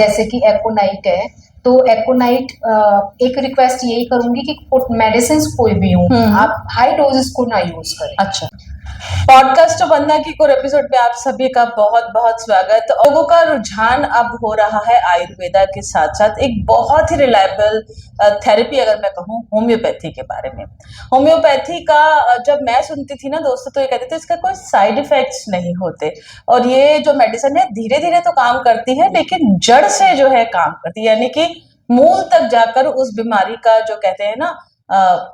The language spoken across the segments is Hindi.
जैसे कि एकोनाइट है, तो एकोनाइट एक रिक्वेस्ट यही करूंगी कि मेडिसिन कोई भी हो आप हाई डोजेस को ना यूज करें। अच्छा, पॉडकास्ट वंदना की कोर एपिसोड में आप सभी का बहुत बहुत स्वागत। लोगों का रुझान अब हो रहा है आयुर्वेदा के साथ साथ एक बहुत ही रिलायबल थेरेपी, अगर मैं कहूँ होम्योपैथी के बारे में। होम्योपैथी का जब मैं सुनती थी ना दोस्तों, तो ये कहते थे इसका कोई साइड इफेक्ट्स नहीं होते, और ये जो मेडिसिन है धीरे धीरे तो काम करती है लेकिन जड़ से जो है काम करती है, यानी कि मूल तक जाकर उस बीमारी का जो कहते हैं ना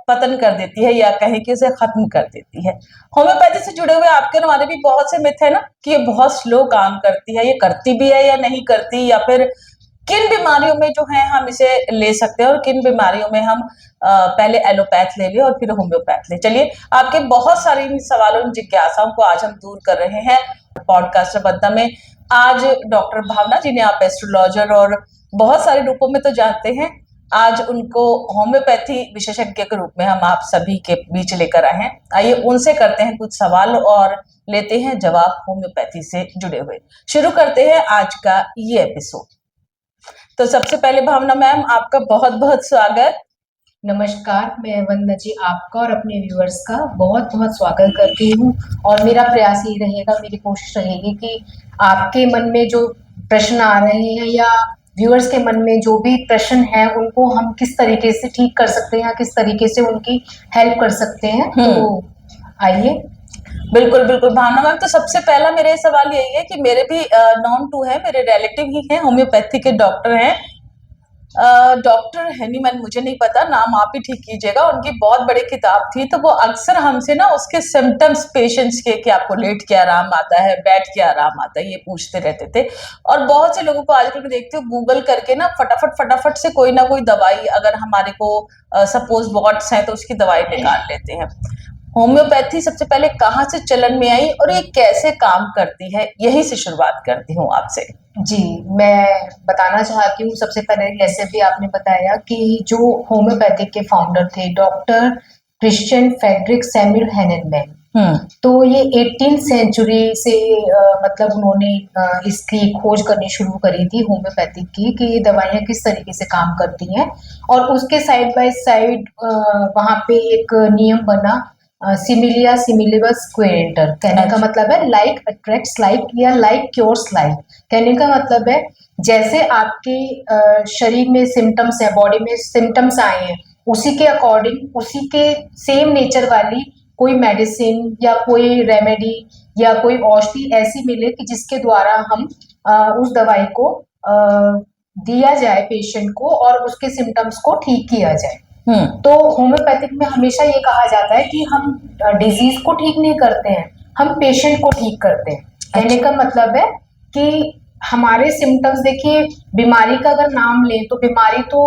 पतन कर देती है, या कहें कि उसे खत्म कर देती है। होम्योपैथी से जुड़े हुए आपके और हमारे भी बहुत से मिथ है ना कि ये बहुत स्लो काम करती है, ये करती भी है या नहीं करती, या फिर किन बीमारियों में जो है हम इसे ले सकते हैं और किन बीमारियों में हम पहले एलोपैथ ले लें और फिर होम्योपैथ ले। चलिए, आपके बहुत सारे इन सवालों जिज्ञासाओं को आज हम दूर कर रहे हैं पॉडकास्ट वंदना में। आज डॉक्टर भावना, जिन्हें आप एस्ट्रोलॉजर और बहुत सारे रूपों में तो जानते हैं, आज उनको होम्योपैथी विशेषज्ञ के रूप में हम आप सभी के बीच लेकर आए हैं। आइए उनसे करते हैं कुछ सवाल और लेते हैं जवाब होम्योपैथी से जुड़े हुए। शुरू करते हैं आज का ये एपिसोड। तो सबसे पहले भावना मैम, आपका बहुत बहुत स्वागत। नमस्कार, मैं वंदना जी आपका और अपने व्यूअर्स का बहुत बहुत स्वागत करती हूँ। और मेरा प्रयास ये रहेगा, मेरी कोशिश रहेगी कि आपके मन में जो प्रश्न आ रहे हैं या व्यूअर्स के मन में जो भी प्रश्न है उनको हम किस तरीके से ठीक कर सकते हैं, किस तरीके से उनकी हेल्प कर सकते हैं। तो आइए। बिल्कुल बिल्कुल भावना मैम, तो सबसे पहला मेरे सवाल यही है कि मेरे भी नॉन टू है, मेरे रिलेटिव ही हैं, होम्योपैथी के डॉक्टर हैं। डॉक्टर हैनीमैन, मुझे नहीं पता नाम, आप ही ठीक कीजिएगा। उनकी बहुत बड़ी किताब थी, तो वो अक्सर हमसे ना उसके सिम्टम्स पेशेंट्स के कि आपको लेट के आराम आता है, बैठ के आराम आता है, ये पूछते रहते थे। और बहुत से लोगों को आजकल मैं देखती हूँ गूगल करके ना फटाफट से कोई ना कोई दवाई, अगर हमारे को सपोज वॉट्स है तो उसकी दवाई निकाल लेते हैं। होम्योपैथी सबसे पहले कहाँ से चलन में आई और ये कैसे काम करती है, यही से शुरुआत करती हूँ आपसे। जी, मैं बताना चाहती हूँ सबसे पहले, जैसे भी आपने बताया कि जो होम्योपैथिक के फाउंडर थे doctor Christian Friedrich Samuel Hahnemann, तो ये 18th सेंचुरी से मतलब उन्होंने इसकी खोज करनी शुरू करी थी होम्योपैथिक की, कि ये दवाइयाँ किस तरीके से काम करती हैं। और उसके साइड बाय साइड वहाँ पे एक नियम बना, सिमिलिया सिमिलिबस क्वेरेंटर। कहने का मतलब है लाइक अट्रैक्ट्स लाइक या लाइक क्योर्स लाइक। कहने का मतलब है जैसे आपके शरीर में सिम्टम्स है, बॉडी में सिम्टम्स आए हैं, उसी के अकॉर्डिंग, उसी के सेम नेचर वाली कोई मेडिसिन या कोई रेमेडी या कोई औषधि ऐसी मिले कि जिसके द्वारा हम उस दवाई को दिया जाए पेशेंट को और उसके सिम्टम्स को ठीक किया जाए। तो होम्योपैथिक में हमेशा ये कहा जाता है कि हम डिजीज को ठीक नहीं करते हैं, हम पेशेंट को ठीक करते हैं। कहने का मतलब है कि हमारे सिम्टम्स, देखिए बीमारी का अगर नाम लें तो बीमारी तो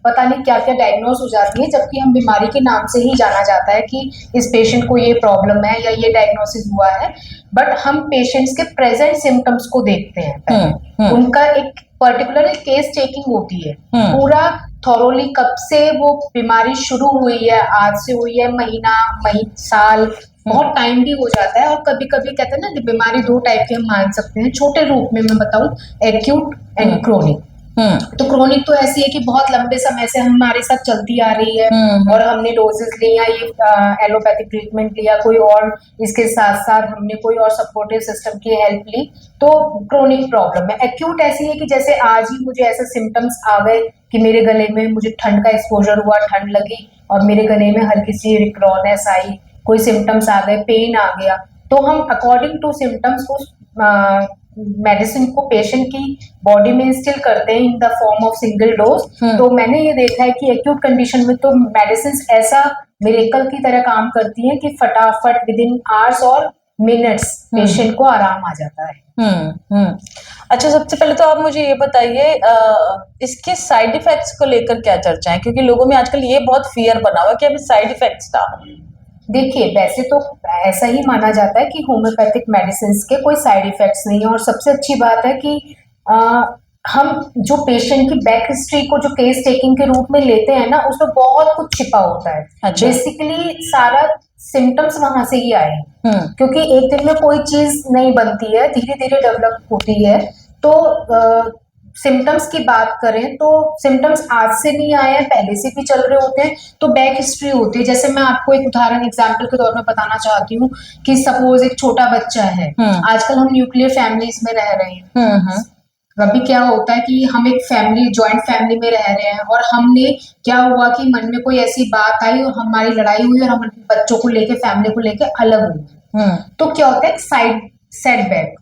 पता नहीं क्या क्या डायग्नोज हो जाती है, जबकि हम बीमारी के नाम से ही जाना जाता है कि इस पेशेंट को ये प्रॉब्लम है या ये डायग्नोसिस हुआ है। बट हम पेशेंट्स के प्रेजेंट सिम्टम्स को देखते हैं, उनका एक पर्टिकुलर केस टेकिंग होती है, पूरा थॉरोली कब से वो बीमारी शुरू हुई है, आज से हुई है, महीना साल, बहुत टाइम भी हो जाता है। और कभी कभी कहते हैं ना कि बीमारी दो टाइप की हम मान सकते हैं, छोटे रूप में मैं बताऊं, एक्यूट एंड क्रोनिक। तो क्रोनिक तो ऐसी है कि बहुत लंबे समय से हमारे साथ चलती आ रही है और हमने डोजेस लिया, ये एलोपैथिक ट्रीटमेंट लिया, कोई और इसके साथ साथ हमने कोई और सपोर्टिव सिस्टम की हेल्प ली, तो क्रोनिक प्रॉब्लम है। एक्यूट ऐसी है कि जैसे आज ही मुझे ऐसे सिम्टम्स आ गए कि मेरे गले में मुझे ठंड का एक्सपोजर हुआ, ठंड लगी और मेरे गले में हल्की सी रिक्रॉनेस आई, कोई सिम्टम्स आ गए, पेन आ गया, तो हम अकॉर्डिंग टू सिम्टम्स को मेडिसिन को पेशेंट की बॉडी में इंस्टिल करते हैं in the form of single dose. तो मैंने ये देखा है कि एक्यूट कंडीशन में तो मेडिसिन ऐसा मिरेकल की तरह काम करती हैं कि फटाफट विद इन आवर्स और मिनट्स पेशेंट को आराम आ जाता है। अच्छा, सबसे पहले तो आप मुझे ये बताइए इसके साइड इफेक्ट्स को लेकर क्या चर्चा है, क्योंकि लोगों में आजकल ये बहुत फियर बना हुआ कि अभी साइड इफेक्ट्स का। देखिए, वैसे तो ऐसा ही माना जाता है कि होम्योपैथिक मेडिसिन के कोई साइड इफेक्ट्स नहीं है। और सबसे अच्छी बात है कि हम जो पेशेंट की बैक हिस्ट्री को जो केस टेकिंग के रूप में लेते हैं ना, उसमें बहुत कुछ छिपा होता है। अच्छा। बेसिकली सारा सिम्टम्स वहां से ही आए, क्योंकि एक दिन में कोई चीज नहीं बनती है, धीरे धीरे डेवलप होती है। तो सिम्टम्स की बात करें तो सिम्टम्स आज से नहीं आए हैं, पहले से भी चल रहे होते हैं, तो बैक हिस्ट्री होती है। जैसे मैं आपको एक उदाहरण एग्जाम्पल के तौर पर बताना चाहती हूँ कि सपोज एक छोटा बच्चा है, आजकल हम न्यूक्लियर फैमिलीज में रह रहे हैं। अभी क्या होता है कि हम एक फैमिली, जॉइंट फैमिली में रह रहे हैं, और हमने क्या हुआ कि मन में कोई ऐसी बात आई और हमारी लड़ाई हुई और हम बच्चों को लेके, फैमिली को लेके अलग हुए। तो क्या होता है, साइड सेटबैक।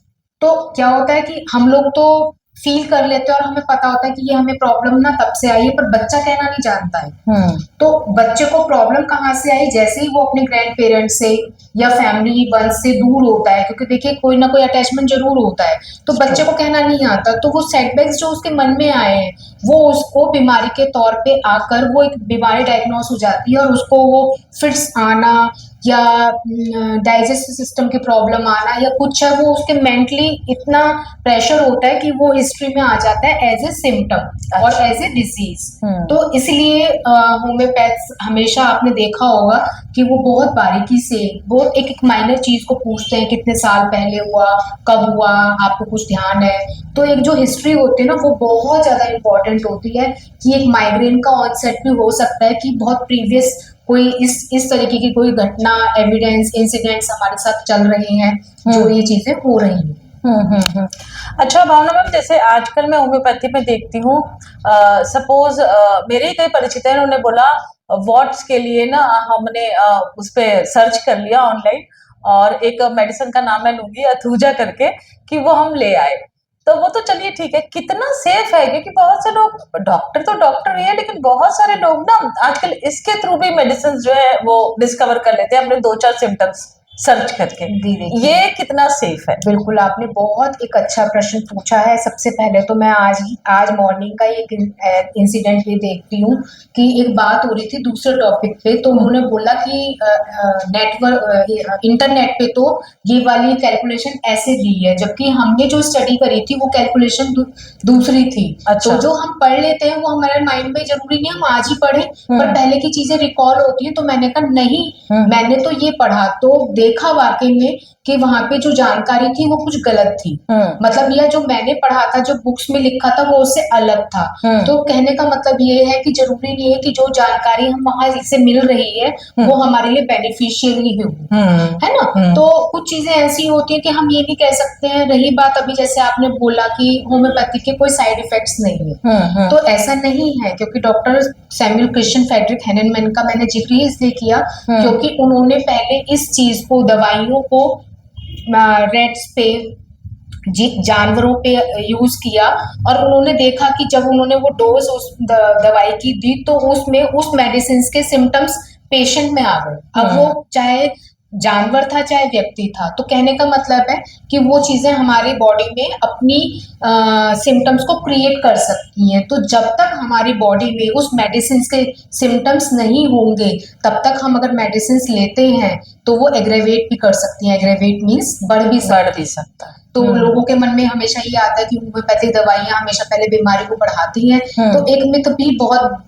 तो क्या होता है कि हम लोग तो फील कर लेते हैं और हमें पता होता है कि ये हमें प्रॉब्लम ना तब से आई है, पर बच्चा कहना नहीं जानता है। तो बच्चे को प्रॉब्लम कहाँ से आई, जैसे ही वो अपने ग्रैंड पेरेंट्स से या फैमिली वन से दूर होता है, क्योंकि देखिए कोई ना कोई अटैचमेंट जरूर होता है, तो बच्चे को कहना नहीं आता, तो वो सेटबैक्स जो उसके मन में आए हैं वो उसको बीमारी के तौर पे आकर वो एक बीमारी डायग्नोस हो जाती है, और उसको वो फिट्स आना या डाइजेस्टिव सिस्टम की प्रॉब्लम आना या कुछ है, वो उसके मेंटली इतना प्रेशर होता है कि वो हिस्ट्री में आ जाता है एज ए सिम्टम और एज ए डिजीज। तो इसलिए होम्योपैथ हमेशा आपने देखा होगा कि वो बहुत बारीकी से बहुत एक एक माइनर चीज को पूछते हैं, कितने साल पहले हुआ, कब हुआ, आपको कुछ ध्यान है। तो एक जो हिस्ट्री होती है ना, वो बहुत ज्यादा इंपॉर्टेंट होती है कि एक माइग्रेन का ऑनसेट भी हो सकता है कि बहुत प्रीवियस कोई इस तरीके की कोई घटना, एविडेंस, इंसिडेंट्स हमारे साथ चल रहे हैं जो ये चीजें हो रही हैं। अच्छा भावना मैम, जैसे आजकल मैं होम्योपैथी में देखती हूँ, सपोज मेरे ही कई परिचित हैं, उन्होंने बोला वॉट्स के लिए ना हमने उस पे सर्च कर लिया ऑनलाइन, और एक मेडिसिन का नाम मैं लूंगी अथूजा करके, कि वो हम ले आए। तो वो तो चलिए ठीक है, कितना सेफ है, क्योंकि बहुत से लोग, डॉक्टर तो डॉक्टर ही है, लेकिन बहुत सारे लोग ना आजकल इसके थ्रू भी मेडिसिन जो है वो डिस्कवर कर लेते हैं अपने 2-4 सिम्टम्स सर्च करके। ये कितना सेफ है? बिल्कुल, आपने बहुत एक अच्छा प्रश्न पूछा है। सबसे पहले तो मैं आज मॉर्निंग का एक इंसिडेंट ये देखती हूँ कि एक बात हो रही थी दूसरे टॉपिक पे, तो उन्होंने बोला कि इंटरनेट पे तो ये वाली कैलकुलेशन ऐसे दी है, जबकि हमने जो स्टडी करी थी वो कैलकुलेशन दूसरी थी। अच्छा। तो जो हम पढ़ लेते हैं वो हमारे माइंड में, जरूरी नहीं हम आज ही पढ़े, पर पहले की चीजें रिकॉल होती है। तो मैंने कहा नहीं, मैंने तो ये पढ़ा, तो देखा वाकई में कि वहां पे जो जानकारी थी वो कुछ गलत थी। मतलब यह जो मैंने पढ़ा था, जो बुक्स में लिखा था, वो उससे अलग था। तो कहने का मतलब ये है कि जरूरी नहीं है कि जो जानकारी हम वहां से मिल रही है वो हमारे लिए बेनिफिशियल ही हो, है ना। तो कुछ चीजें ऐसी होती है कि हम ये नहीं कह सकते हैं। रही बात अभी जैसे आपने बोला कि होम्योपैथी के कोई साइड इफेक्ट्स नहीं है, तो ऐसा नहीं है, क्योंकि डॉक्टर सैमुअल क्रिश्चियन फेडरिक हैनेनमैन का मैंने जिक्र इसलिए किया क्योंकि उन्होंने पहले इस चीज को, दवाइयों को रेट्स पे, जानवरों पे यूज किया, और उन्होंने देखा कि जब उन्होंने वो डोज उस दवाई की दी तो उसमें उस मेडिसिन के सिम्टम्स पेशेंट में आ गए। अब वो चाहे जानवर था चाहे व्यक्ति था, तो कहने का मतलब है कि वो चीजें हमारी बॉडी में अपनी सिम्टम्स को क्रिएट कर सकती हैं। तो जब तक हमारी बॉडी में उस मेडिसिन के सिम्टम्स नहीं होंगे, तब तक हम अगर मेडिसिन लेते हैं तो वो एग्रेवेट भी कर सकती हैं। एग्रेवेट मीन्स बढ़ भी सकता है। तो लोगों के मन में हमेशा ये आता है कि होम्योपैथिक दवाइयां हमेशा पहले बीमारी को बढ़ाती हैं। तो एक मिथ भी बहुत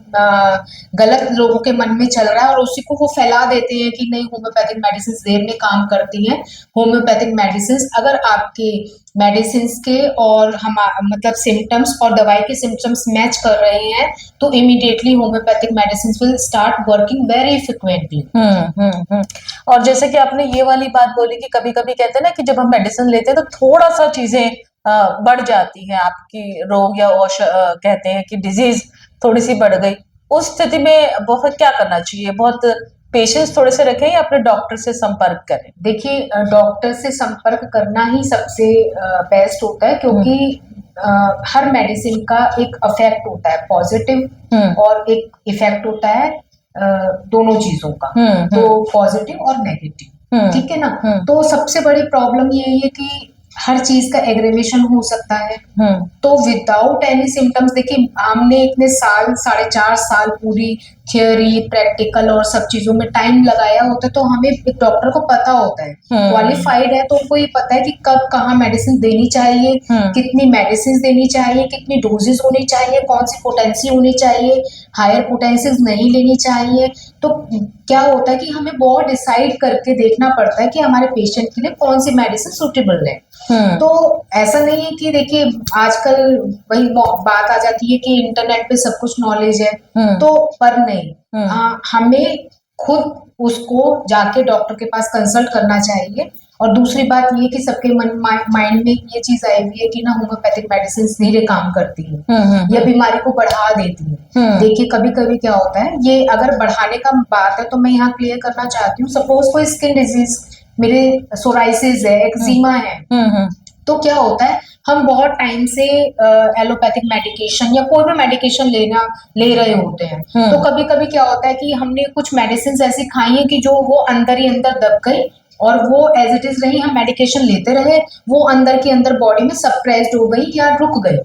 गलत लोगों के मन में चल रहा है, और उसी को वो फैला देते हैं कि नहीं, होम्योपैथिक मेडिसिन देर में काम करती हैं। होम्योपैथिक मेडिसिन अगर आपके मेडिसिन के और मतलब सिम्टम्स और दवाई के सिम्टम्स मैच कर रहे हैं तो immediately homeopathic medicine will start working very frequently. और जैसे कि आपने ये वाली बात बोली कि कभी कभी कहते हैं ना कि जब हम मेडिसिन लेते हैं तो थोड़ा सा चीजें बढ़ जाती हैं, आपकी रोग या कहते हैं कि डिजीज थोड़ी सी बढ़ गई, उस स्थिति में बहुत क्या करना चाहिए? बहुत पेशेंस थोड़े से रखें या अपने डॉक्टर से संपर्क करें? देखिए, डॉक्टर से संपर्क करना ही सबसे बेस्ट होता है, क्योंकि हर मेडिसिन का एक इफेक्ट होता है पॉजिटिव और एक इफेक्ट होता है दोनों चीजों का, तो पॉजिटिव और नेगेटिव, ठीक है ना। तो सबसे बड़ी प्रॉब्लम ये है कि हर चीज का एग्रेवेशन हो सकता है। तो विदाउट एनी सिम्टम्स, देखिए हमने इतने साल, 4.5 साल पूरी थियोरी प्रैक्टिकल और सब चीजों में टाइम लगाया होता है, तो हमें एक डॉक्टर को पता होता है, क्वालिफाइड है, तो उनको ये पता है कि कब कहाँ मेडिसिन देनी चाहिए, कितनी मेडिसिन देनी चाहिए, कितनी डोजेस होनी चाहिए, कौन सी पोटेंसी होनी चाहिए, हायर पोटेंसीज नहीं लेनी चाहिए। तो क्या होता है कि हमें बहुत डिसाइड करके देखना पड़ता है कि हमारे पेशेंट के लिए कौन सी मेडिसिन सुटेबल है। तो ऐसा नहीं है कि देखिए आजकल वही बात आ जाती है कि इंटरनेट पे सब कुछ नॉलेज है, तो पर नहीं, हमें खुद उसको जाके डॉक्टर के पास कंसल्ट करना चाहिए। और दूसरी बात ये कि सबके माइंड में ये चीज आई हुई है कि ना होम्योपैथिक मेडिसिन धीरे काम करती है या बीमारी को बढ़ा देती है। देखिए कभी कभी क्या होता है, ये अगर बढ़ाने का बात है तो मैं यहाँ क्लियर करना चाहती हूँ, सपोज कोई स्किन डिजीज, मेरे सोराइसिस है, एक्जिमा है, तो क्या होता है हम बहुत टाइम से एलोपैथिक मेडिकेशन या कोई भी मेडिकेशन ले रहे होते हैं, तो कभी कभी क्या होता है कि हमने कुछ मेडिसिन ऐसी खाई है कि जो वो अंदर ही अंदर दब गई और वो एज इट इज रही, हम मेडिकेशन लेते रहे, वो अंदर के अंदर बॉडी में सप्रेस्ड हो गई या रुक गई।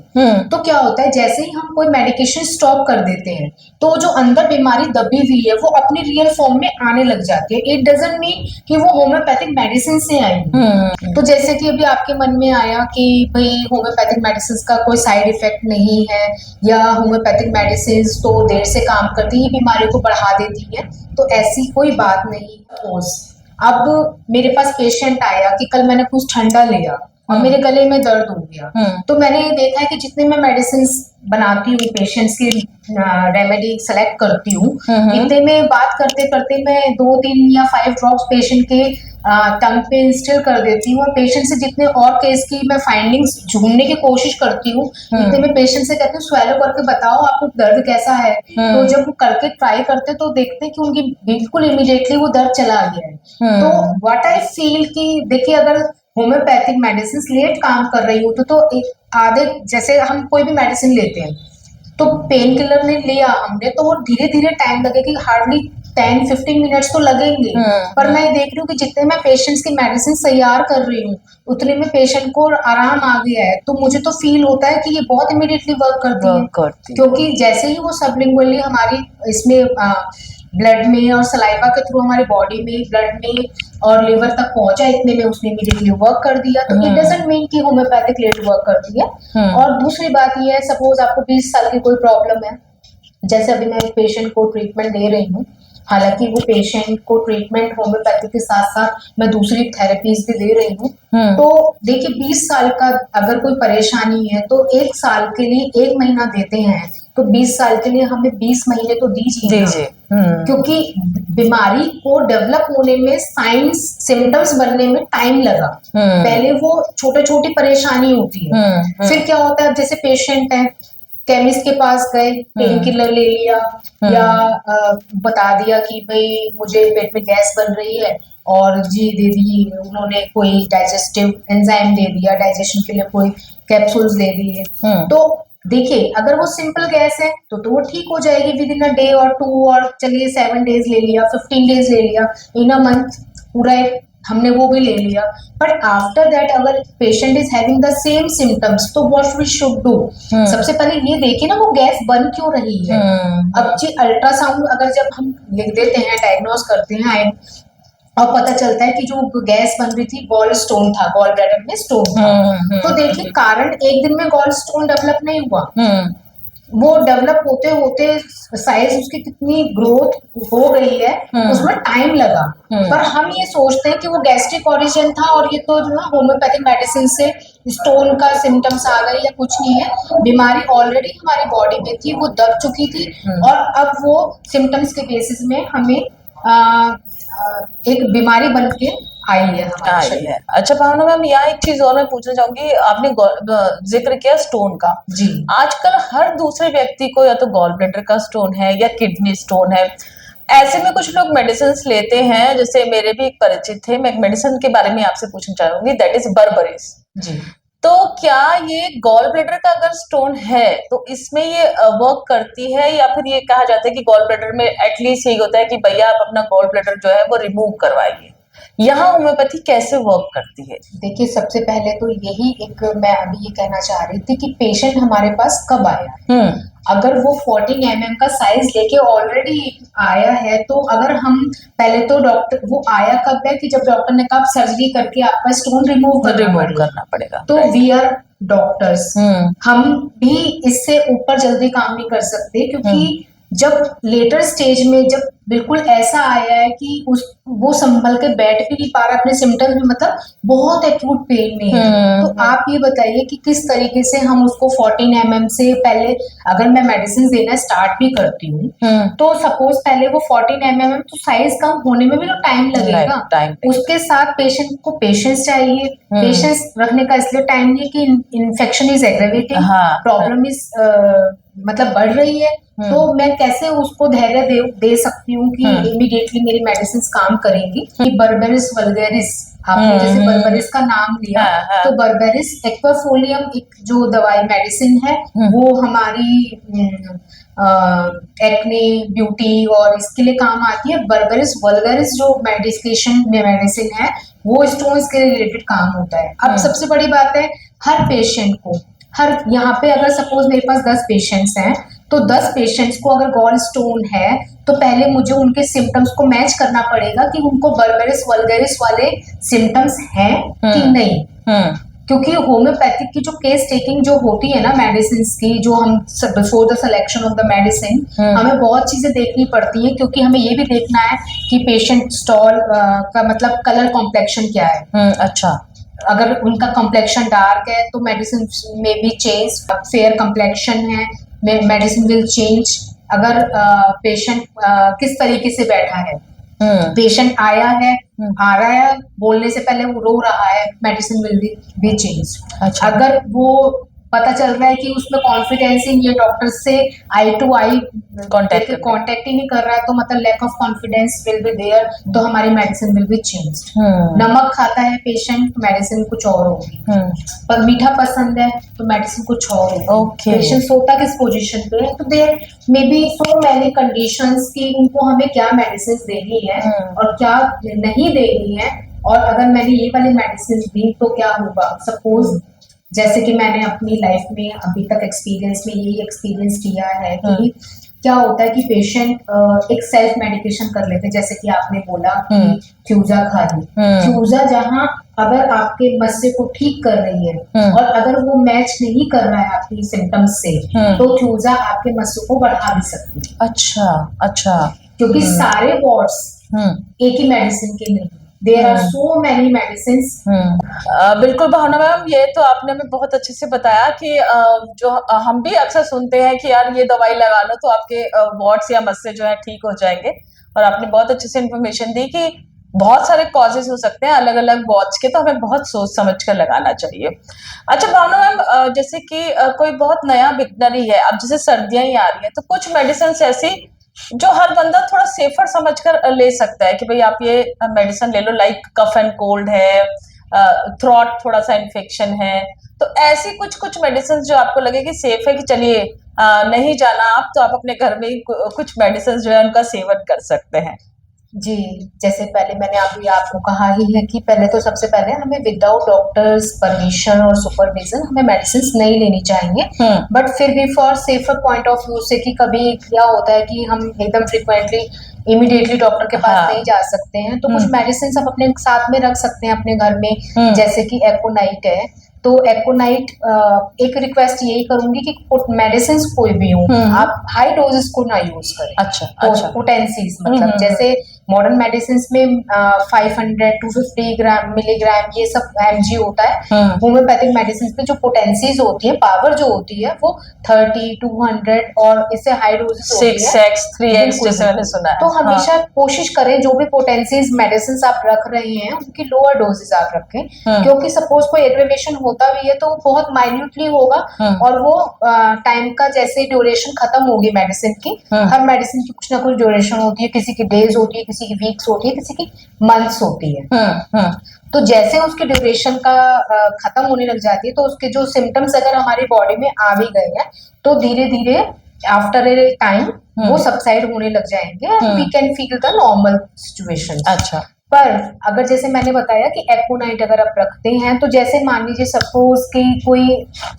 तो क्या होता है जैसे ही हम कोई मेडिकेशन स्टॉप कर देते हैं तो जो अंदर बीमारी दबी हुई है वो अपनी रियल फॉर्म में आने लग जाती है। इट डजंट मीन कि वो होम्योपैथिक मेडिसिन से आई। तो जैसे कि अभी आपके मन में आया कि भाई होम्योपैथिक मेडिसिन का कोई साइड इफेक्ट नहीं है या होम्योपैथिक मेडिसिन तो देर से काम करती है, बीमारी को बढ़ा देती है, तो ऐसी कोई बात नहीं। अब मेरे पास पेशेंट आया कि कल मैंने कुछ ठंडा लिया और मेरे गले में दर्द हो गया, तो मैंने ये देखा है कि जितने मैं मेडिसिन बनाती हूँ, पेशेंट्स की रेमेडी सेलेक्ट करती हूँ, इतने में बात करते करते मैं 2, 3 या 5 ड्रॉप्स पेशेंट के टंग पे इंस्टिल कर देती हूँ और पेशेंट से जितने और केस की मैं फाइंडिंग्स ढूंढने की कोशिश करती हूँ, इतने में पेशेंट से कहती हूँ स्वेलो करके बताओ आपको दर्द कैसा है। तो जब वो करके ट्राई करते तो देखते कि उनकी बिल्कुल इमीडिएटली वो दर्द चला गया है। तो व्हाट आई फील कि देखिए अगर होम्योपैथिक मेडिसिन लेट काम कर रही हो तो आधे, जैसे हम कोई भी मेडिसिन लेते हैं तो पेन किलर ने लिया हमने तो वो धीरे धीरे टाइम लगेगी, हार्डली 10-15 मिनट्स तो लगेंगे, पर मैं देख रही हूँ कि जितने मैं पेशेंट्स की मेडिसिन तैयार कर रही हूँ उतने में पेशेंट को आराम आ गया है, तो मुझे तो फील होता है कि ये बहुत इमीडिएटली वर्क करती है, क्योंकि जैसे ही वो सबलिंगुअली हमारी इसमें ब्लड में और सलाइवा के थ्रू हमारी बॉडी में, ब्लड में और लिवर तक पहुंचा, इतने में उसने इमीडिएटली वर्क कर दिया। तो इट डजंट मीन कि होम्योपैथिक लेट वर्क करती है। और दूसरी बात ये है, सपोज आपको 20 साल की कोई प्रॉब्लम है, जैसे अभी मैं एक पेशेंट को ट्रीटमेंट दे रही हूँ, हालांकि वो पेशेंट को ट्रीटमेंट होम्योपैथी के साथ साथ मैं दूसरी थेरेपीज भी दे रही हूँ। तो देखिए 20 साल का अगर कोई परेशानी है तो 1 साल के लिए 1 महीना देते हैं, तो 20 साल के लिए हमें 20 महीने तो दीजिए, क्योंकि बीमारी को डेवलप होने में, साइंस सिम्टम्स बनने में टाइम लगा। पहले वो छोटे छोटी परेशानी होती है, फिर क्या होता है, जैसे पेशेंट है, केमिस्ट के पास गए, पेन किलर ले लिया या बता दिया कि भाई मुझे पेट में गैस बन रही है और जी दे दी, उन्होंने कोई डाइजेस्टिव एंजाइम दे दिया, डाइजेशन के लिए कोई कैप्सूल्स दे दिए। तो देखिए अगर वो सिंपल गैस है तो वो ठीक हो जाएगी विद इन अ डे और 2, और चलिए 7 डेज ले लिया, 15 डेज ले लिया, इन अ मंथ पूरा हमने वो भी ले लिया। बट आफ्टर दैट अगर patient is having the same symptoms तो व्हाट वी शुड डू, सबसे पहले ये देखिए ना वो गैस बन क्यों रही है। अब जी अल्ट्रासाउंड अगर जब हम लिख देते हैं, डायग्नोज करते हैं और पता चलता है कि जो गैस बन रही थी गॉल स्टोन था, गॉल ब्लैडर में स्टोन था, तो देखिए कारण एक दिन में गॉल स्टोन डेवलप नहीं हुआ, वो डेवलप होते होते साइज उसकी कितनी ग्रोथ हो गई है, उसमें टाइम लगा। पर हम ये सोचते हैं कि वो गैस्ट्रिक ओरिजिन था और ये तो जो ना होम्योपैथिक मेडिसिन से स्टोन का सिम्टम्स आ गए या कुछ नहीं है, बीमारी ऑलरेडी हमारी बॉडी में थी, वो दब चुकी थी और अब वो सिम्टम्स के बेसिस में हमें एक बीमारी बन के आई है। अच्छा भावना मैम, यहाँ एक चीज और मैं पूछना चाहूंगी, आपने जिक्र किया स्टोन का। जी, आजकल हर दूसरे व्यक्ति को या तो गॉल ब्लैडर का स्टोन है या किडनी स्टोन है, ऐसे में कुछ लोग मेडिसिन लेते हैं, जैसे मेरे भी एक परिचित थे, मैं एक मेडिसिन के बारे में आपसे पूछना चाहूंगी, दैट इज बर्बरीज। जी, तो क्या ये गॉल ब्लैडर का अगर स्टोन है तो इसमें ये वर्क करती है, या फिर ये कहा जाता है कि गॉल ब्लैडर में एटलीस्ट यही होता है कि भैया आप अपना गॉल ब्लैडर जो है वो रिमूव करवाइए, यहाँ होम्योपैथी कैसे वर्क करती है? देखिए सबसे पहले तो यही एक मैं अभी ये कहना चाह रही थी कि पेशेंट हमारे पास कब आया। अगर वो 14 mm का साइज लेके ऑलरेडी आया है, तो अगर हम पहले तो डॉक्टर, वो आया कब है कि जब डॉक्टर ने कहा सर्जरी करके आपका स्टोन रिमूव करना पड़ेगा, तो वी आर डॉक्टर्स, हम भी इससे ऊपर जल्दी काम नहीं कर सकते, क्योंकि जब लेटर स्टेज में जब बिल्कुल ऐसा आया है कि वो संभल के बैठ भी नहीं पा रहा, अपने सिम्टम्स में, मतलब बहुत एक्यूट पेन में है, तो आप ये बताइए कि किस तरीके से हम उसको 14 mm से पहले, अगर मैं मेडिसिन देना स्टार्ट भी करती हूँ, तो सपोज पहले वो 14 mm, तो साइज कम होने में भी तो टाइम लगेगा, उसके साथ पेशेंट को पेशेंस चाहिए, पेशेंस रखने का इसलिए टाइम नहीं कि infection is aggravating, problem is मतलब बढ़ रही है, तो मैं कैसे उसको धैर्य दे सकती हूँ कि इमीडिएटली मेरी मेडिसिन काम करेंगी। बर्बेरिस वल्गैरिस, आपने जैसे बर्बेरिस का नाम लिया, तो बर्बेरिस एक्वाफोलियम एक जो दवाई मेडिसिन है, वो हमारी एक्ने, ब्यूटी और इसके लिए काम आती है। बर्बेरिस वल्गैरिस जो मेडिसिन है, वो स्टोन्स के रिलेटेड काम होता है। अब सबसे बड़ी बात है, हर पेशेंट को, यहाँ पे अगर सपोज मेरे पास 10 पेशेंट्स हैं, तो 10 पेशेंट्स को अगर गॉल स्टोन है, तो पहले मुझे उनके सिम्टम्स को मैच करना पड़ेगा कि उनको बर्बेरिस वल्गैरिस वाले सिम्टम्स हैं कि नहीं, क्योंकि होम्योपैथिक की जो केस टेकिंग जो होती है ना मेडिसिन की, जो हम before the selection of the medicine हमें बहुत चीजें देखनी पड़ती हैं, क्योंकि हमें ये भी देखना है कि पेशेंट स्टॉल का मतलब कलर कॉम्प्लेक्शन क्या है। अच्छा, अगर उनका कॉम्प्लेक्शन डार्क है तो मेडिसिन में भी चेंज, फेयर कॉम्प्लेक्शन है मेडिसिन विल चेंज। अगर पेशेंट किस तरीके से बैठा है, पेशेंट आया है, आ रहा है, बोलने से पहले वो रो रहा है, मेडिसिन विल बी चेंज। अच्छा। अगर वो पता चल रहा है कि उसमें कॉन्फिडेंस ही नहीं है, डॉक्टर से आई टू आई कॉन्टेक्ट ही नहीं कर रहा है, तो मतलब lack of confidence will be there, तो हमारी मेडिसिन विल बी चेंज। नमक खाता है पेशेंट, मेडिसिन कुछ और होगी, पर मीठा पसंद है तो मेडिसिन कुछ और होगी। पेशेंट सोता किस पोजीशन पे है, तो there may be so many conditions कि उनको हमें क्या मेडिसिन देनी है और क्या नहीं देनी है, और अगर मैंने ये वाली मेडिसिन दी तो क्या होगा। सपोज जैसे कि मैंने अपनी लाइफ में अभी तक एक्सपीरियंस में यही एक्सपीरियंस किया है कि क्या होता है कि पेशेंट एक सेल्फ मेडिकेशन कर लेते हैं, जैसे कि आपने बोला कि फ्यूजा खा ली, फ्यूजा जहाँ अगर आपके मस्से को ठीक कर रही है और अगर वो मैच नहीं कर रहा है आपकी सिम्टम्स से, तो फ्यूजा आपके मस्से को बढ़ा भी सकती है। अच्छा अच्छा, क्योंकि सारे वॉर्ड्स एक ही मेडिसिन के नहीं, There are so many medicines. बिल्कुल भावना मैम, ये तो आपने हमें बहुत अच्छे से बताया कि जो हम भी अक्सर सुनते हैं कि यार ये दवाई लगा लो तो आपके वॉर्ड्स या मस्से जो है ठीक हो जाएंगे, और आपने बहुत अच्छे से इन्फॉर्मेशन दी कि बहुत सारे कॉजेज हो सकते हैं अलग अलग वॉर्ड्स के, तो हमें बहुत सोच समझ कर लगाना चाहिए। अच्छा भावना मैम, जैसे कि कोई बहुत नया बिगनर ही है, अब जैसे सर्दियां ही आ रही है, तो कुछ मेडिसिन ऐसी जो हर बंदा थोड़ा सेफर समझकर ले सकता है कि भाई आप ये मेडिसिन ले लो, लाइक कफ एंड कोल्ड है, थ्रोट थोड़ा सा इन्फेक्शन है, तो ऐसी कुछ मेडिसिन जो आपको लगे कि सेफ है कि चलिए नहीं जाना आप, तो आप अपने घर में ही कुछ मेडिसिन जो है उनका सेवन कर सकते हैं। जी, जैसे पहले मैंने अभी आपको कहा ही है कि पहले तो सबसे पहले हमें विदाउट डॉक्टर्स परमिशन और सुपरविजन हमें मेडिसिन नहीं लेनी चाहिए, बट फिर भी for safer point of view से कि कभी क्या होता है कि हम एकदम फ्रिक्वेंटली इमीडिएटली डॉक्टर के पास नहीं जा सकते हैं, तो कुछ मेडिसिन आप अपने साथ में रख सकते हैं अपने घर में, जैसे कि एकोनाइट है। तो एकोनाइट एक रिक्वेस्ट यही करूंगी कि मेडिसिन कोई भी हो आप हाई डोजेस को ना यूज करें। अच्छा, पोटेंसीज मतलब जैसे मॉडर्न मेडिसिन में 500 250 मिलीग्राम ये सब mg होता है, होम्योपैथिक मेडिसिन में जो पोटेंसीज होती है, पावर जो होती है वो 30 200 और इससे हाई डोजेस होती है 6x 3x जैसे मैंने सुना है। तो हमेशा कोशिश करें जो भी पोटेंसीज मेडिसिन आप रख रहे हैं उनकी लोअर डोजेस आप रखें, क्योंकि सपोज कोई एग्रेवेशन होता भी है तो बहुत माइन्यूटली होगा और वो टाइम का जैसे ड्यूरेशन खत्म होगी मेडिसिन की। हर मेडिसिन की कुछ ना कुछ ड्यूरेशन होती है, किसी की डेज होती है, किसी की वीक्स होती है, किसी की मंथ्स होती है। तो जैसे उसके ड्यूरेशन का खत्म होने लग जाती है, तो उसके जो सिम्टम्स अगर हमारी बॉडी में आ भी गए हैं तो धीरे धीरे आफ्टर ए टाइम वो सबसाइड होने लग जाएंगे, we can feel the normal situation. अच्छा, पर अगर जैसे मैंने बताया कि एकोनाइट अगर आप रखते हैं तो जैसे मान लीजिए सपोज कि कोई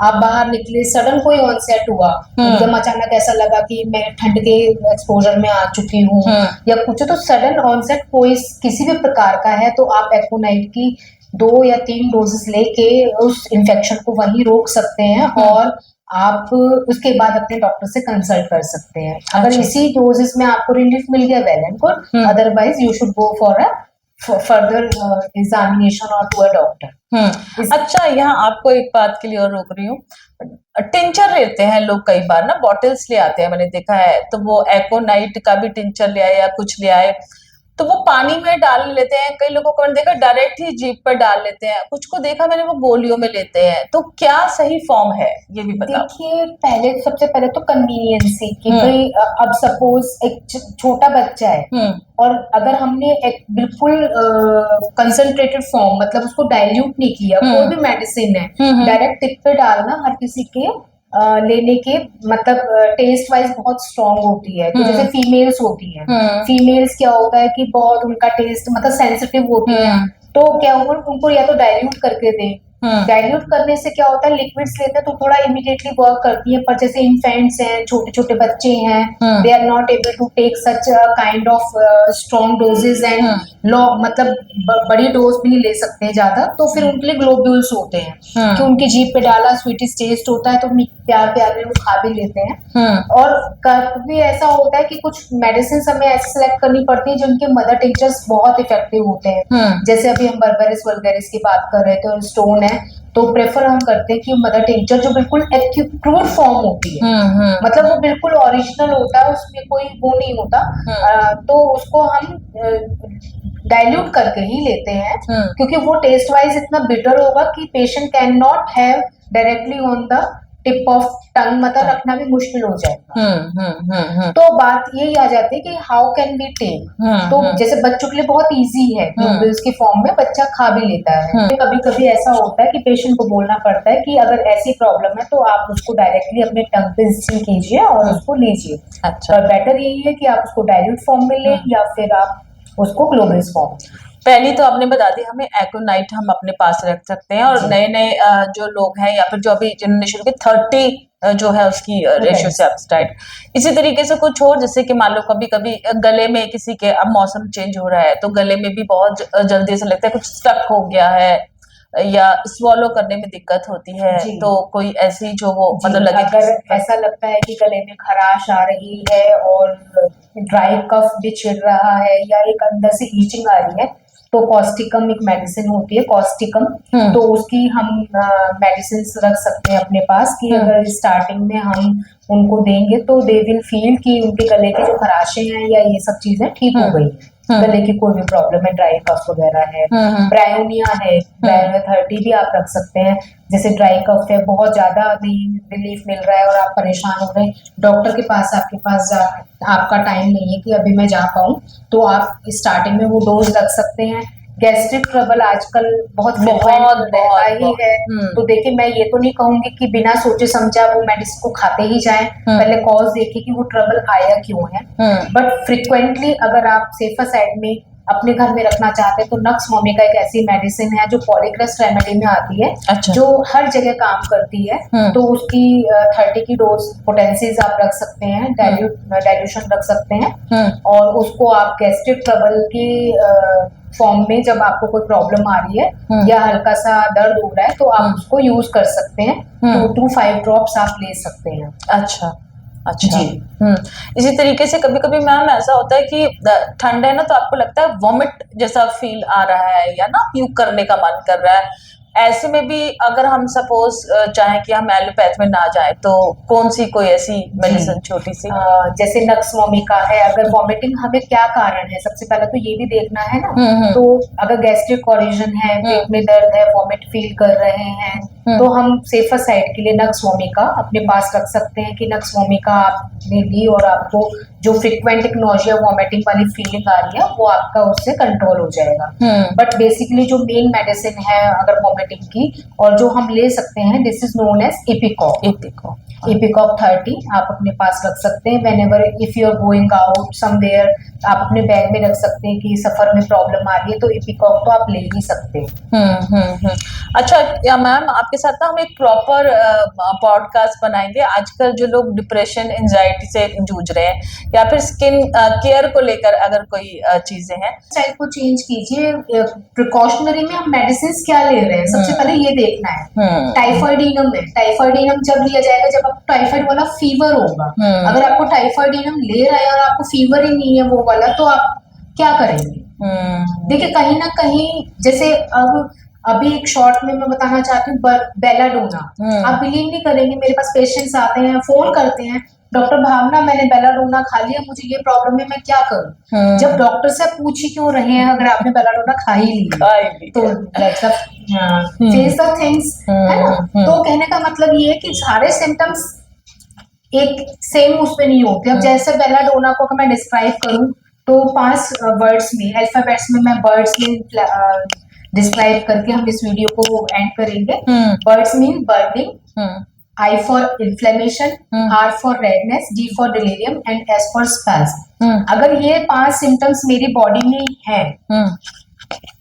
आप बाहर निकले, सडन कोई ऑनसेट हुआ, एकदम अचानक ऐसा लगा कि मैं ठंड के एक्सपोजर में आ चुकी हूँ या कुछ, तो सडन ऑनसेट कोई किसी भी प्रकार का है तो आप एकोनाइट की 2 या 3 डोजेस लेके उस इन्फेक्शन को वहीं रोक सकते हैं और आप उसके बाद अपने डॉक्टर से कंसल्ट कर सकते हैं। अगर इसी डोजेस में आपको रिलीफ मिल गया, well and good, otherwise you should go for a further examination और टू अ डॉक्टर। अच्छा, यहाँ आपको एक बात के लिए और रोक रही हूँ, टिंचर लेते हैं लोग कई बार ना, बॉटल्स ले आते हैं, मैंने देखा है, तो वो एकोनाइट का भी टिंचर ले आए या कुछ ले आए तो वो पानी में डाल लेते हैं। कई लोगों को मैंने देखा डायरेक्ट ही जीभ पर डाल लेते हैं, कुछ को देखा मैंने वो गोलियों में लेते हैं। तो क्या सही फॉर्म है ये भी बताओ। देखिए, पहले सबसे पहले तो कन्वीनियंस कि भाई अब सपोज एक छोटा बच्चा है और अगर हमने एक बिल्कुल कंसंट्रेटेड फॉर्म, मतलब उसको डाइल्यूट नहीं किया, कोई भी मेडिसिन है डायरेक्ट टिप पे डालना हर किसी के लेने के मतलब टेस्ट वाइज बहुत स्ट्रॉन्ग होती है। तो जैसे फीमेल्स होती हैं, फीमेल्स क्या होता है कि बहुत उनका टेस्ट मतलब सेंसिटिव होती है, तो क्या होगा उनको या तो डाइल्यूट करके दें। डाइल्यूट करने से क्या होता है, लिक्विड्स लेते हैं तो थोड़ा इमीडिएटली वर्क करती है, पर जैसे इन्फेंट्स हैं, छोटे छोटे बच्चे हैं, they are not able to take such kind of strong doses and मतलब बड़ी डोज भी नहीं ले सकते ज्यादा, तो फिर उनके लिए ग्लोब्यूल्स होते हैं कि उनकी जीभ पे डाला, स्वीटिश टेस्ट होता है तो प्यार प्यार में वो खा भी लेते हैं। और कभी ऐसा होता है कि कुछ मेडिसिन हमें ऐसे सेलेक्ट करनी पड़ती है जिनके मदर टिंचर्स बहुत इफेक्टिव होते हैं। जैसे अभी हम बर्बेरिस वल्गैरिस की बात कर रहे थे और स्टोन है, तो प्रेफर हम करते हैं कि मदर टिंचर जो बिल्कुल एक्यूट फॉर्म होती है, मतलब वो बिल्कुल ओरिजिनल होता है, उसमें कोई वो नहीं होता, तो उसको हम डाइल्यूट करके ही लेते हैं क्योंकि वो टेस्ट वाइज इतना बिटर होगा कि patient can not have directly on the tip of tongue, मतलब रखना भी मुश्किल हो जाएगा। तो बात यही आ जाती है कि हाउ कैन बी टेक, तो जैसे बच्चों के लिए बहुत इजी है, ग्लोब्यूल्स की फॉर्म में बच्चा खा भी लेता है। कभी कभी ऐसा होता है कि पेशेंट को बोलना पड़ता है कि अगर ऐसी प्रॉब्लम है तो आप उसको डायरेक्टली अपने टंग पे इंस्टिल कीजिए और उसको लीजिए। अच्छा, और बेटर यही है कि आप उसको डाइल्यूट फॉर्म में लें या फिर आप उसको ग्लोब्यूल्स फॉर्म। पहली तो आपने बता दी हमें एकोनाइट हम अपने पास रख सकते हैं, और नए नए जो लोग हैं या फिर जो अभी जिन्होंने शुरू की 30 जो है उसकी रेशियो से अपस्टाइट, इसी तरीके से कुछ और, जैसे कि मान लो कभी कभी गले में किसी के, अब मौसम चेंज हो रहा है तो गले में भी बहुत जल्दी ऐसा लगता है कुछ स्टक हो गया है या स्वॉलो करने में दिक्कत होती है, तो कोई ऐसी जो वो मतलब लगे, अगर ऐसा लगता है कि गले में खराश आ रही है और ड्राई कफ भी छिड़ रहा है या एक अंदर से ईचिंग आ रही है, तो कॉस्टिकम एक मेडिसिन होती है, कॉस्टिकम, तो उसकी हम मेडिसिन रख सकते हैं अपने पास कि अगर स्टार्टिंग में हम उनको देंगे तो दे विल फील कि उनके गले के जो खराशे हैं या ये सब चीजें ठीक हो गई, गले की कोई भी प्रॉब्लम है, ड्राई कफ वगैरह है, ब्रायोनिया है, ब्रायोनिया 30 भी आप रख सकते हैं। जैसे ड्राई कफ है, बहुत ज्यादा रिलीफ मिल रहा है और आप परेशान हो रहे हैं, डॉक्टर के पास आपके पास आपका टाइम नहीं है कि अभी मैं जा पाऊँ, तो आप स्टार्टिंग में वो डोज रख सकते हैं। गैस्ट्रिक ट्रबल आजकल बहुत रहता ही है, तो देखिए मैं ये तो नहीं कहूंगी कि बिना सोचे समझे वो मेडिसिन को खाते ही जाएं, पहले कॉज देखिए कि वो ट्रबल आया क्यों है। बट फ्रिक्वेंटली अगर आप सेफर साइड में अपने घर में रखना चाहते हैं तो नक्स वोमिका एक ऐसी मेडिसिन है जो पॉलीक्रेस्ट रेमेडी में आती है। अच्छा। जो हर जगह काम करती है, तो उसकी 30 की डोज पोटेंसीज आप रख सकते हैं, डाइल्यूशन रख सकते हैं, और उसको आप गैस्ट्रिक ट्रबल की फॉर्म में जब आपको कोई प्रॉब्लम आ रही है या हल्का सा दर्द हो रहा है तो आप उसको यूज कर सकते हैं, 2 to 5 ड्रॉप्स आप ले सकते हैं। अच्छा अच्छा जी। इसी तरीके से कभी कभी मैम ऐसा होता है कि ठंड है ना, तो आपको लगता है वॉमिट जैसा फील आ रहा है या ना प्यूक करने का मन कर रहा है, ऐसे में भी अगर हम सपोज चाहें कि हम एलोपैथ में ना जाए तो कौन सी कोई ऐसी मेडिसिन छोटी सी, जैसे नक्स वोमिका है, अगर वॉमिटिंग हमें क्या कारण है सबसे पहले तो ये भी देखना है ना, तो अगर गैस्ट्रिक ओरिजिन है, पेट में दर्द है, वॉमिट फील कर रहे हैं, तो हम सेफर साइड के लिए नक्स वोमिका अपने पास रख सकते हैं कि नक्स वोमिका आपने ली और आपको जो फ्रिक्वेंट नोजिया वॉमिटिंग वाली फीलिंग आ रही है वो आपका उससे कंट्रोल हो जाएगा। बट बेसिकली जो मेन मेडिसिन है अगर होम्योपैथिक की, और जो हम ले सकते हैं this is known as ipecac. Ipecac 30 आप अपने पास रख सकते हैं whenever if you are going out somewhere, आप अपने बैग में रख सकते हैं कि सफर में प्रॉब्लम आ रही है तो इपिकॉक तो आप ले ही सकते हैं। अच्छा या मैम, आपके साथ ना हम एक प्रॉपर पॉडकास्ट बनाएंगे। आजकल जो लोग डिप्रेशन एंजाइटी से जूझ रहे हैं या फिर स्किन केयर को लेकर अगर कोई चीजें हैं, स्टाइल को चेंज कीजिए। प्रिकॉशनरी में हम मेडिसिन क्या ले रहे हैं सबसे पहले ये देखना है। टाइफाइडिनम है, टाइफाइडिनम जब लिया जाएगा जब आपको टाइफाइड वाला फीवर होगा। अगर आपको टाइफाइडिनम ले रहा है और आपको फीवर ही नहीं है वो वाला, तो आप क्या करेंगे? देखिए कहीं ना कहीं, जैसे अभी एक शॉर्ट में मैं बताना चाहती हूँ बेलाडोना। आप बिलीव नहीं करेंगे, मेरे पास पेशेंट्स आते हैं, फोन करते हैं, डॉक्टर भावना मैंने बेलाडोना खा लिया, मुझे ये प्रॉब्लम है, मैं क्या करूं? जब डॉक्टर से पूछ ही क्यों रहे हैं अगर आपने बेलाडोना खा ही लिया? तो लेट्स फेस द थिंग्स, है ना? तो कहने का मतलब ये है कि सारे सिम्टम्स एक सेम उसमें नहीं होते। अब जैसे बेलाडोना को अगर मैं डिस्क्राइब करूं तो 5 वर्ड्स में, अल्फाबेट्स में, मैं वर्ड्स में डिस्क्राइब करके हम इस वीडियो को एंड करेंगे। Words mean burning, I for inflammation, R for redness, D for delirium and S for spasm। अगर ये 5 सिम्टम्स मेरी बॉडी में हैं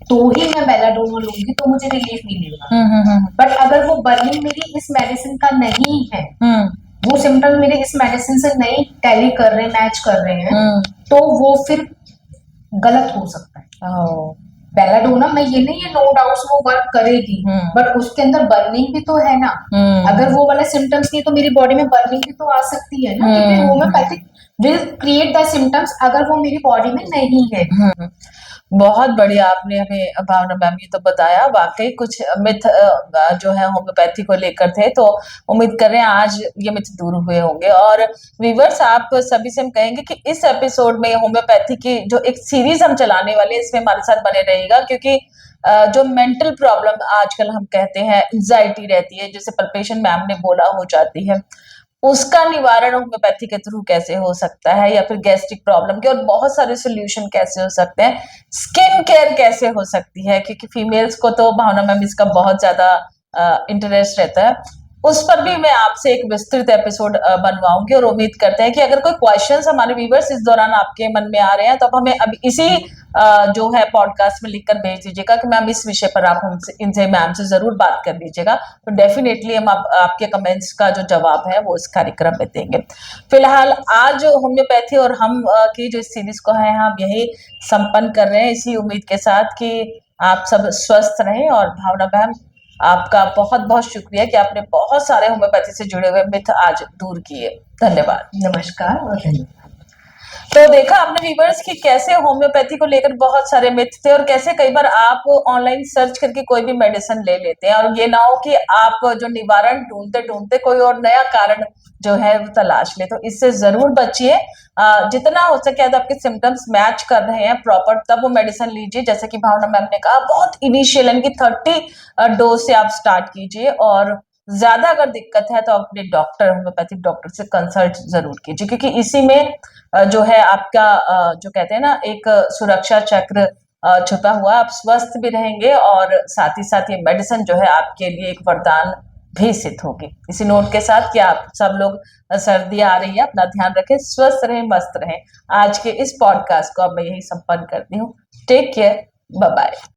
तो ही मैं बेलाडोना लूंगी तो मुझे रिलीफ मिलेगा। बट अगर वो बर्निंग मेरी इस मेडिसिन का नहीं है, वो सिम्टम्स मेरे इस मेडिसिन से नहीं टैली कर रहे, मैच कर रहे हैं, तो वो फिर गलत हो सकता है। बेलाडोना में ये नहीं है नो डाउट्स वो वर्क करेगी, बट उसके अंदर बर्निंग भी तो है ना। अगर वो वाले सिम्टम्स नहीं तो मेरी बॉडी में बर्निंग भी तो आ सकती है ना, क्योंकि homeopathic will create the symptoms अगर वो मेरी बॉडी में नहीं है। बहुत बढ़िया आपने हमें भावना मैम ये तो बताया। वाकई कुछ मिथ जो है होम्योपैथी को लेकर थे, तो उम्मीद कर रहे हैं आज ये मिथ दूर हुए होंगे। और व्यूअर्स, आप सभी से हम कहेंगे कि इस एपिसोड में होम्योपैथी की जो एक सीरीज हम चलाने वाले हैं इसमें हमारे साथ बने रहिएगा, क्योंकि जो मेंटल प्रॉब्लम आजकल हम कहते हैं एंजाइटी रहती है, जैसे पल्पेशन मैम ने बोला हो जाती है, उसका निवारण होम्योपैथी के थ्रू कैसे हो सकता है, या फिर गैस्ट्रिक प्रॉब्लम के और बहुत सारे सोल्यूशन कैसे हो सकते हैं, स्किन केयर कैसे हो सकती है, क्योंकि फीमेल्स को तो भावना मैम इसका बहुत ज्यादा इंटरेस्ट रहता है, उस पर भी मैं आपसे एक विस्तृत एपिसोड बनवाऊंगी। और उम्मीद करते हैं कि अगर कोई क्वेश्चंस हमारे व्यूवर्स इस दौरान आपके मन में आ रहे हैं तो आप हमें अभी इसी जो है पॉडकास्ट में लिखकर भेज दीजिएगा कि मैम इस विषय पर आप हमसे, इनसे मैम से जरूर बात कर लीजिएगा, तो डेफिनेटली हम आपके कमेंट्स का जो जवाब है वो इस कार्यक्रम में देंगे। फिलहाल आज होम्योपैथी और हम की जो इस सीरीज को है हम यही संपन्न कर रहे हैं, इसी उम्मीद के साथ कि आप सब स्वस्थ रहें। और भावना मैम, आपका बहुत बहुत शुक्रिया कि आपने बहुत सारे होम्योपैथी से जुड़े हुए मिथ आज दूर किए। धन्यवाद। नमस्कार और धन्यवाद। तो देखा आपने व्यूअर्स कि कैसे होम्योपैथी को लेकर बहुत सारे मिथ थे, और कैसे कई बार आप ऑनलाइन सर्च करके कोई भी मेडिसिन ले लेते हैं और ये ना हो कि आप जो निवारण ढूंढते ढूंढते कोई और नया कारण जो है वो तलाश ले। तो इससे जरूर बचिए। जितना हो सके यदि आपके सिम्टम्स मैच कर रहे हैं प्रॉपर, तब वो मेडिसिन लीजिए। जैसे कि भावना मैम ने कहा, बहुत इनिशियल यानी कि 30 डोज से आप स्टार्ट कीजिए, और ज्यादा अगर दिक्कत है तो आप अपने डॉक्टर, होम्योपैथिक डॉक्टर से कंसल्ट जरूर कीजिए, क्योंकि इसी में जो है आपका जो कहते हैं ना एक सुरक्षा चक्र छुपा हुआ। आप स्वस्थ भी रहेंगे और साथ ही साथ ये मेडिसिन जो है आपके लिए एक वरदान भी सिद्ध होगी। इसी नोट के साथ कि आप सब लोग, सर्दी आ रही है, अपना ध्यान रखें, स्वस्थ रहें, मस्त रहें। आज के इस पॉडकास्ट को अब मैं यही संपन्न करती हूँ। Take care, bye bye.